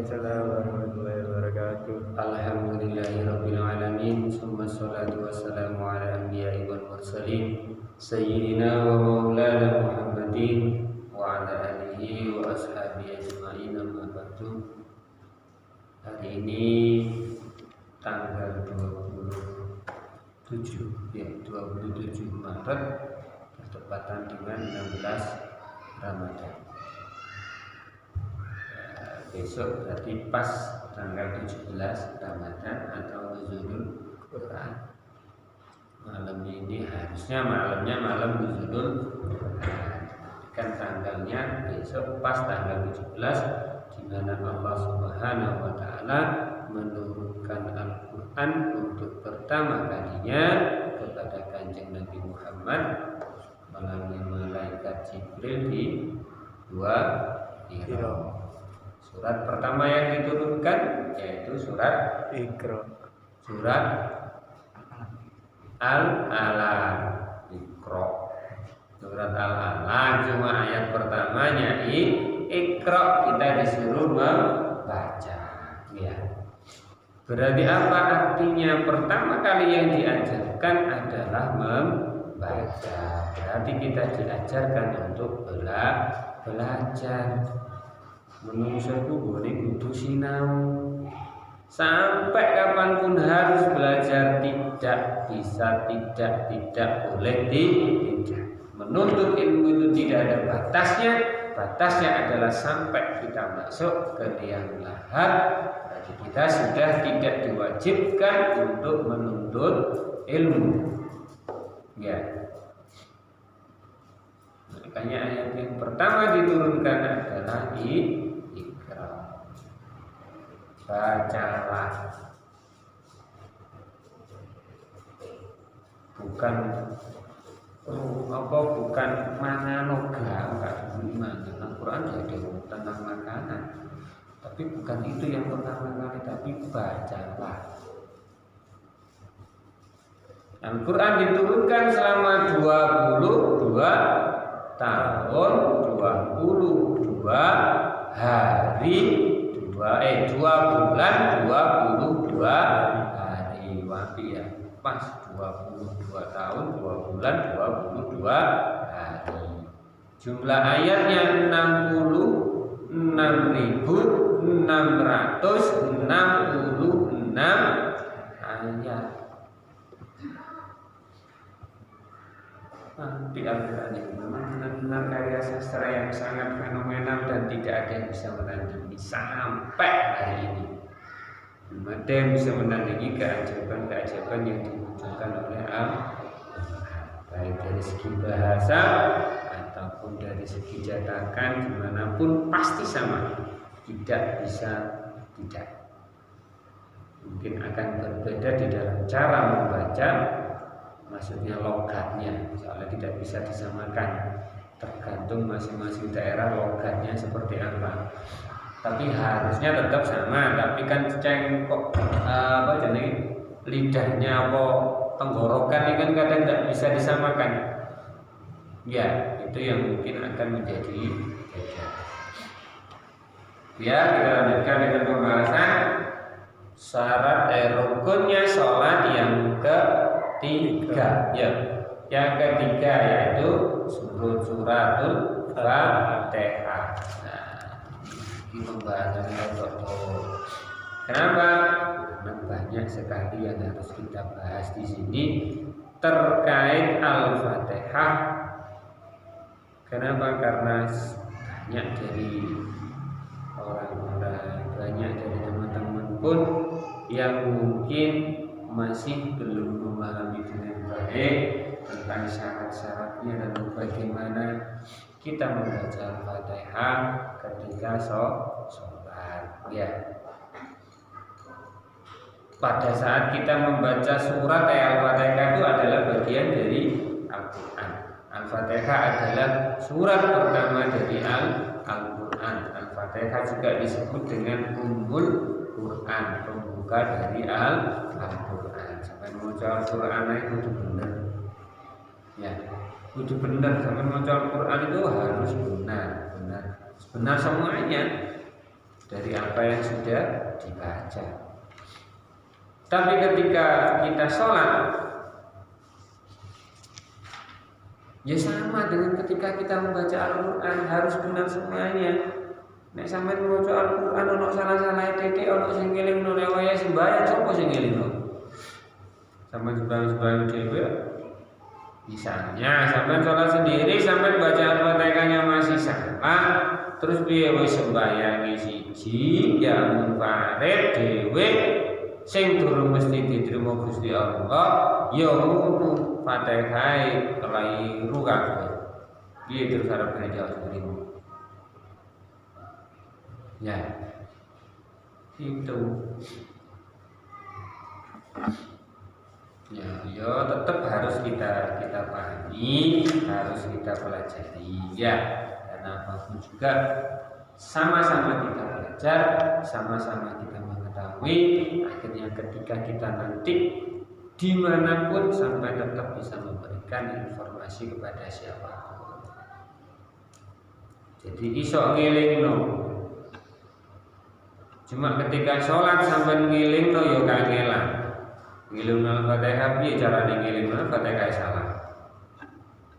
Waalaikumsalam warahmatullahi wabarakatuh. Alhamdulillahirabbil alamin, summa sholatu wassalamu ala anbiya'i wal mursalin sayyidina wa maulana Muhammadin wa ala alihi wa ashabihi ajma'in, amma ba'du. Hari ini tanggal 27 Maret bertepatan dengan 16 Ramadan. Besok berarti pas tanggal 17 Ramadan atau Nuzulul Quran. Malam ini harusnya malam Nuzulul Quran. Kan tanggalnya besok pas tanggal 17, di mana Allah Subhanahu wa taala menurunkan Al-Qur'an untuk pertama kalinya kepada Kanjeng Nabi Muhammad melalui malaikat Jibril di Gua Hira. Surat pertama yang diturunkan yaitu surat Iqra. Surat Al-Alaq. Iqra. Surat Al-Alaq, cuma ayat pertamanya Iqra, kita disuruh membaca. Ya. Berarti apa artinya? Pertama kali yang diajarkan adalah membaca. Berarti kita diajarkan untuk belajar. Menungsoku boleh kudu sinau. Sampai kapanpun harus belajar, tidak bisa, tidak boleh, tidak. Menuntut ilmu itu tidak ada batasnya. Batasnya adalah sampai kita masuk ke liang lahat. Berarti kita sudah tidak diwajibkan untuk menuntut ilmu. Ya. Makanya ayat yang pertama diturunkan adalah Iqra. Bacalah. Bukan bukan manganoga, enggak gimana. Al-Quran ada tentang makanan. Tapi bukan itu yang pertama kali, tapi bacalah. Al-Quran diturunkan selama 22 tahun, 22 hari, 2 bulan, 22 hari. Wapi ya, pas 22 tahun, 2 bulan, 22 hari. Jumlah ayatnya 66.666 ayat. Di Al-Quran ini memang benar-benar karya sastra yang sangat fenomenal dan tidak ada yang bisa menandingi sampai hari ini. Belum ada yang bisa menandingi keajaiban yang dimunculkan oleh Al-Quran, baik dari segi bahasa ataupun dari segi cetakan, dimanapun pasti sama, tidak bisa tidak. Mungkin akan berbeda di dalam cara membaca, maksudnya logatnya, soalnya tidak bisa disamakan, tergantung masing-masing daerah logatnya seperti apa. Tapi harusnya tetap sama. Tapi kan jadi lidahnya apa tenggorokan ini kan kadang tidak bisa disamakan. Ya, itu yang mungkin akan menjadi beda. Ya, kita lanjutkan dengan pembahasan syarat rukunnya sholat yang ketiga, ya. Yang ketiga yaitu suratul Fatihah. Nah, ini pembahasannya betul. Kenapa? Karena banyak sekali yang harus kita bahas di sini terkait Al-Fatihah. Kenapa? Karena banyak dari orang-orang, banyak dari teman-teman pun yang mungkin masih belum memahami dengan baik tentang syarat-syaratnya dan bagaimana kita membaca Al-Fatihah ketika sholat. Ya. Pada saat kita membaca surat Al-Fatihah itu adalah bagian dari Al-Quran. Al-Fatihah adalah surat pertama dari Al-Quran. Al-Fatihah juga disebut dengan Ummul Quran, pembuka dari Al-Quran. Sampai mau Al-Quran itu benar. Ya, itu benar. Sampai mau Al-Quran itu harus benar semuanya. dari apa yang sudah dibaca. Tapi ketika kita sholat, ya sama dengan ketika kita membaca Al-Quran, harus benar semuanya. Nek sampeyan maca Al-Quran ono salah-salah titik, ono sing ngelingno nek waya sembahyang sapa sing ngelingno? Sampeyan sembahyang dhewe. Misalnya sampeyan sholat sendiri, sampeyan baca Al-Fatihahnya masih salah, terus piye wis sembayange siji ya munfarid dhewe sing durung mesti diterima Gusti Allah, ya ngono Fatihah keliru kabeh. Piye terus arep jawab diterima? Ya, itu. Ya, tetap harus kita pahami, harus kita pelajari. Ya, karena apapun juga sama-sama kita belajar, sama-sama kita mengetahui. Akhirnya ketika kita nanti dimanapun sampai tetap bisa memberikan informasi kepada siapapun. Jadi iso ngelingno. Cuma ketika sholat sampai ngelingno yo kangelan. Ngelingno Al-Fatihah piye carane ngelingno Al-Fatihah salah.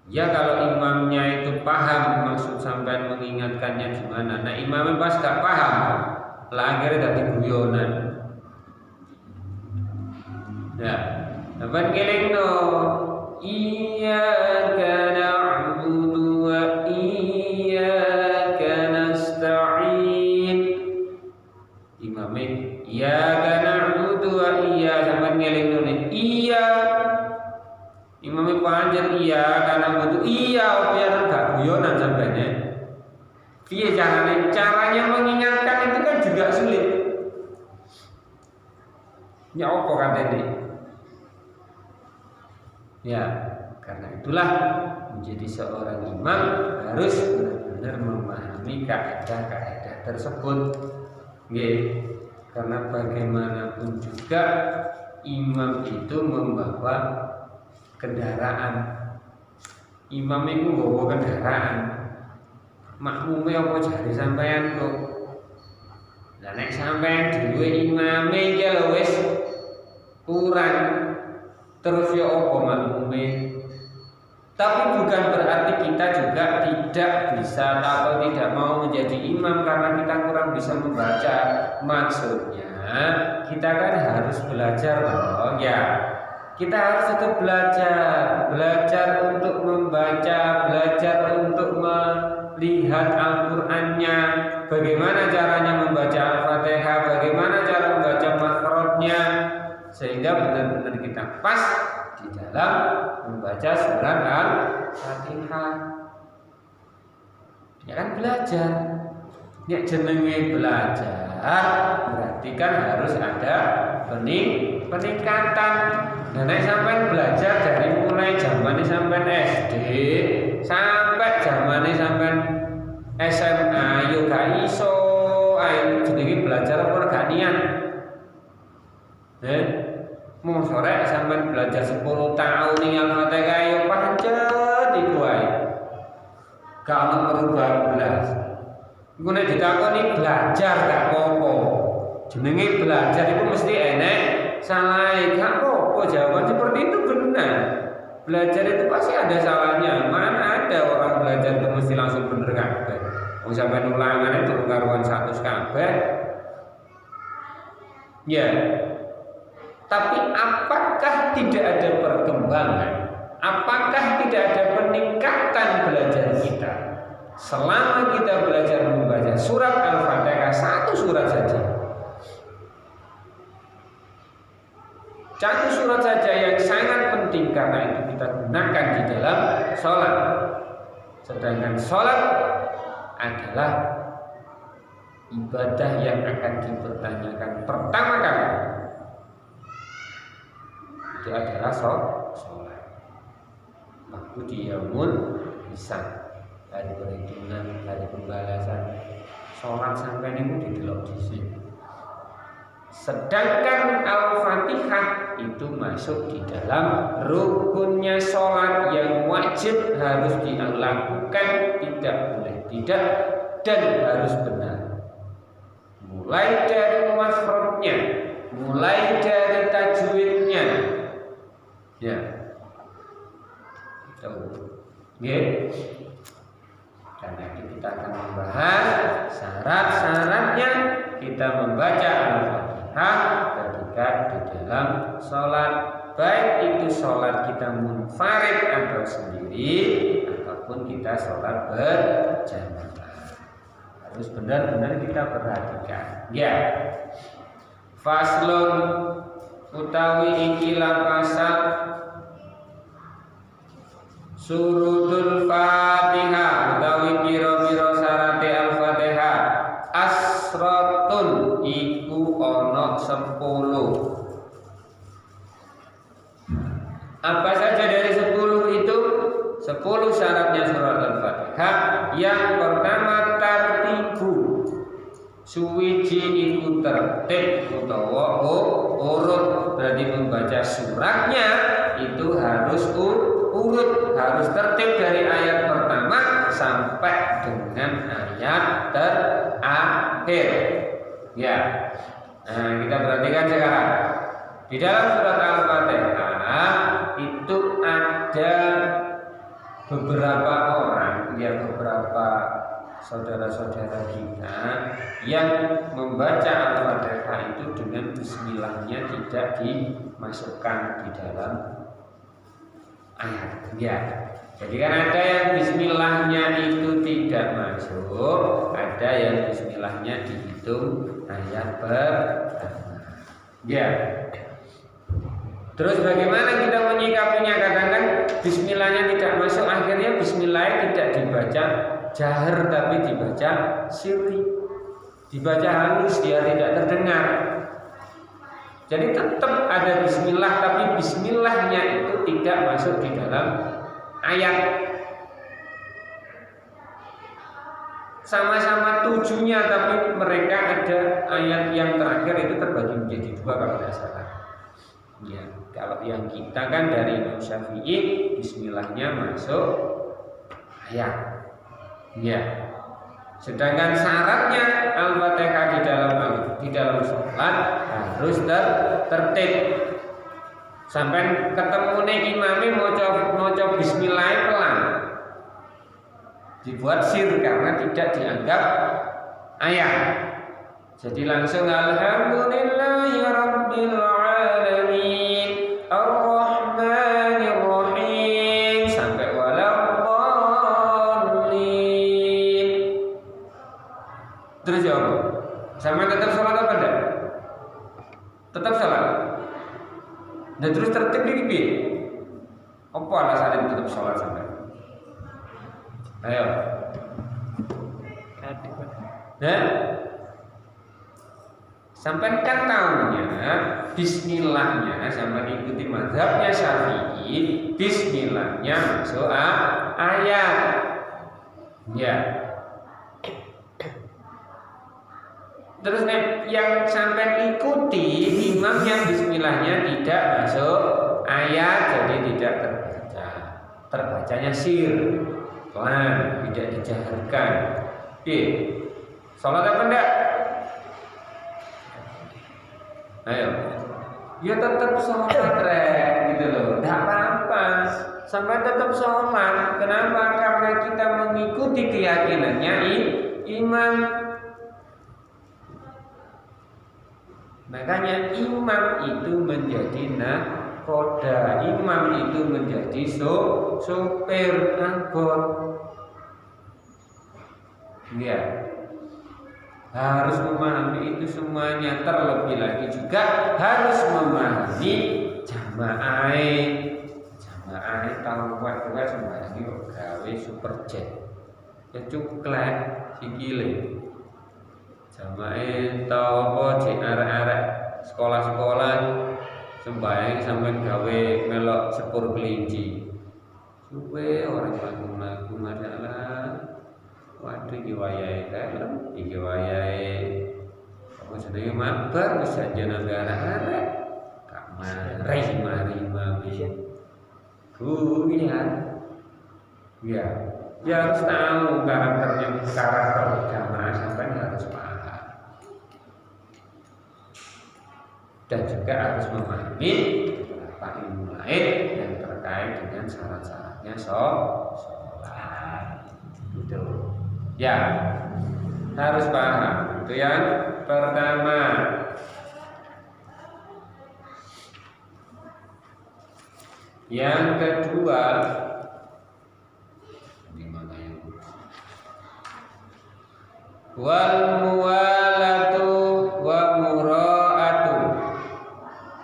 Ya kalau imamnya itu paham maksud sampai mengingatkannya gimana. Nah imamnya pas gak paham, lah akhirnya dadi guyonan. Ya, sampai ngelingno iyyaka na'budu wa iyyaka nasta'in. Imamnya iyyaka na'budu wa iyyaka, sampai ngelingno iya. Imamnya panjang iya karena butuh iya biar gak guyonan sampainya. Piye caranya mengingatkan itu kan juga sulit. Ya apa katanya? Ya karena itulah menjadi seorang imam harus benar-benar memahami kaidah-kaidah tersebut. Nggih. Karena bagaimanapun juga imam itu membawa kendaraan. Imam itu membawa kendaraan. Makmume apa jare sampean kok? Lah nek sampean dhewe imame iki lho wis kurang, terus ya apa makmume? Tapi bukan berarti kita juga tidak bisa atau tidak mau menjadi imam karena kita kurang bisa membaca. Maksudnya kita kan harus belajar loh ya. Kita harus tetap belajar untuk membaca, belajar untuk melihat Al-Qur'annya, bagaimana caranya membaca Al-Fatihah, bagaimana cara membaca makhrajnya, sehingga benar-benar kita pas di dalam membaca surat Al-Fatihah. Ya kan belajar. Ya jenenge belajar berarti kan harus ada peningkatan. Nah, nek sampean belajar dari mulai zaman sampean SD sampai zaman sampean SMA yo gak iso, ayo jenenge belajar apa gak niat. Mau sore sampean belajar 10 tahun ning Al-Fatihah yo pancet iku wae. Gak ono perubahan belas. Iku nek ditakoni belajar gak apa-apa. Jenenge belajar itu mesti enek salah, gak apa-apa. Jawaban seperti itu benar. Belajar itu pasti ada salahnya. Mana ada orang belajar itu mesti langsung bener kabeh. Wong sampeyan ulangan itu karuan 100 kabeh. Ya. Tapi apakah tidak ada perkembangan? Apakah tidak ada peningkatan belajar kita? Selama kita belajar membaca surat Al-Fatihah, satu surat saja. Satu surat saja yang sangat penting karena itu kita gunakan di dalam sholat. Sedangkan sholat adalah ibadah yang akan dipertanyakan pertama kali. Itu adalah sholat. Waktu diyamun bisa hari perhitungan, hari pembalasan. Sholat sampai ini didelok di sini. Sedangkan Al-Fatihah itu masuk di dalam rukunnya sholat yang wajib harus dilakukan, tidak boleh tidak, dan harus benar. mulai dari makhrajnya, mulai dari tajwidnya. Ya. Nggih. Dan nanti kita akan membahas syarat-syaratnya kita membaca Al-Fatihah ketika di dalam sholat, baik itu sholat kita munfarid atau sendiri ataupun kita sholat berjamaah. Harus benar-benar kita perhatikan. Ya. Faslun utawi ikilah pasal surudul Fatihah utawi pira-pira syarate Al-Fatihah asratun iku ana 10. Apa saja dari 10 itu? 10 syaratnya surat Al-Fatihah. Yang pertama tartibu, suwiji iku tertib utawa urut, berarti membaca suratnya itu harus urut, harus tertib dari ayat pertama sampai dengan ayat terakhir. Ya. Nah, kita perhatikan sekarang. Di dalam surat Al-Fatihah itu ada beberapa orang, ya beberapa saudara-saudara kita yang membaca Al-Fatihah itu dengan bismillahnya tidak dimasukkan di dalam ayat. Ya. Jadi kan ada yang bismillahnya itu tidak masuk, ada yang bismillahnya dihitung ayat pertama. Ya. Terus bagaimana kita menyikapinya? Kadang-kadang bismillahnya tidak masuk, akhirnya bismillah tidak dibaca jahar tapi dibaca sirri, dibaca halus, dia tidak terdengar. Jadi tetap ada bismillah tapi bismillahnya itu tidak masuk di dalam ayat. Sama-sama tujuhnya tapi mereka ada ayat yang terakhir itu terbagi menjadi 2 kalau tidak salah. Ya, kalau yang kita kan dari Imam Syafi'i bismillahnya masuk ayat. Ya. Sedangkan syaratnya Al-Fatihah di dalam sholat harus tertib. Sampai ketemu imame maca bismillah pelan. Dibuat sir karena tidak dianggap ayat. Jadi langsung alhamdulillahirabbil alamin arrahmanir rahim sampai waladdallin. Terus jawab. Sama tetap sholat apa enggak? Tetap sholat. Dan terus tertib iki piye? Apa alasannya tetap sholat sampai? Ayo. Sampai kan tahunya bismillahnya sampai ikuti mazhabnya Syafi'i, bismillahnya masuk ayat. Ya. Terus yang sampai ikuti imam yang bismillahnya tidak masuk ayat, jadi tidak terbaca. Terbacanya sir, pelan, tidak dijaharkan. Sholat apa enggak? Ayo. Ya tetap sholat gitu loh. Enggak apa-apa. Sampai tetap sholat. Kenapa? Karena kita mengikuti keyakinannya imam. Makanya imam itu menjadi nakoda, imam itu menjadi sopir angkot. Ya, harus memahami itu semuanya. Terlebih lagi juga harus memahami jamaah tahu kuat sembahyang iki gawe superjet. Ya cuklek sikile. Jamaah tau apa di arek-arek sekolah-sekolah sembahyang sampean gawe melok sepur kelinci. Suwe orang lagu-lagu masalah. Waduh iki wayahe kalem, iki wayahe apa jenenge mabar wis sajana arek-arek. Kak mari mami. Ya, ya harus tahu karakter jamaah sampai harus paham. dan juga harus memahami beberapa ilmu lain yang terkait dengan syarat-syaratnya sholat. Gitu. Ya, harus paham. Itu yang pertama. Yang kedua, gimana ya? Wal muwalatu wa mura'atu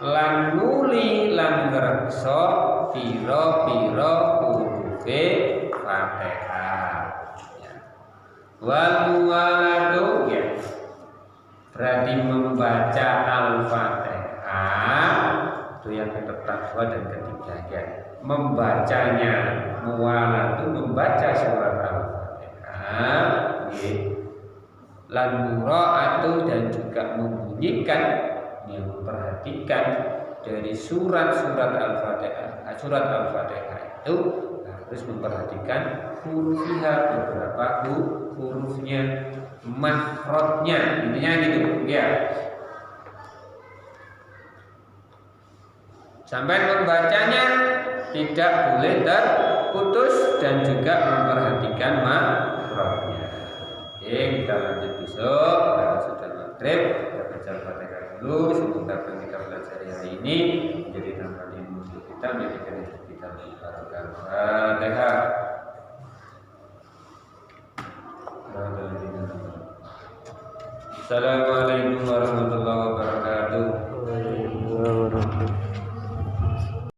lan nuli lan ngreksa pira-pira hurufe Fatihah. Ya. Wal muwalatu ya berarti membaca Al-Fatihah itu yang kedua dan ketiga ya. Membacanya muwalatu membaca surat Al-Fatihah ya. Lan mura'atu dan juga membunyikan yang memperhatikan dari surat-surat Al-Fatihah. Surat Al-Fatihah itu harus memperhatikan hurufnya, beberapa hurufnya, makhrajnya, intinya gitu ya. Sampai membacanya tidak boleh terputus dan juga memperhatikan makhrajnya. Oke, kita lanjut besok. Karena sudah maghrib, kita baca Fatihah dulu. Semoga apa yang kita belajar hari ini menjadi tambahan ilmu kita, menjadi rezeki kita barokah. Fatihah. Assalamualaikum warahmatullahi wabarakatuh.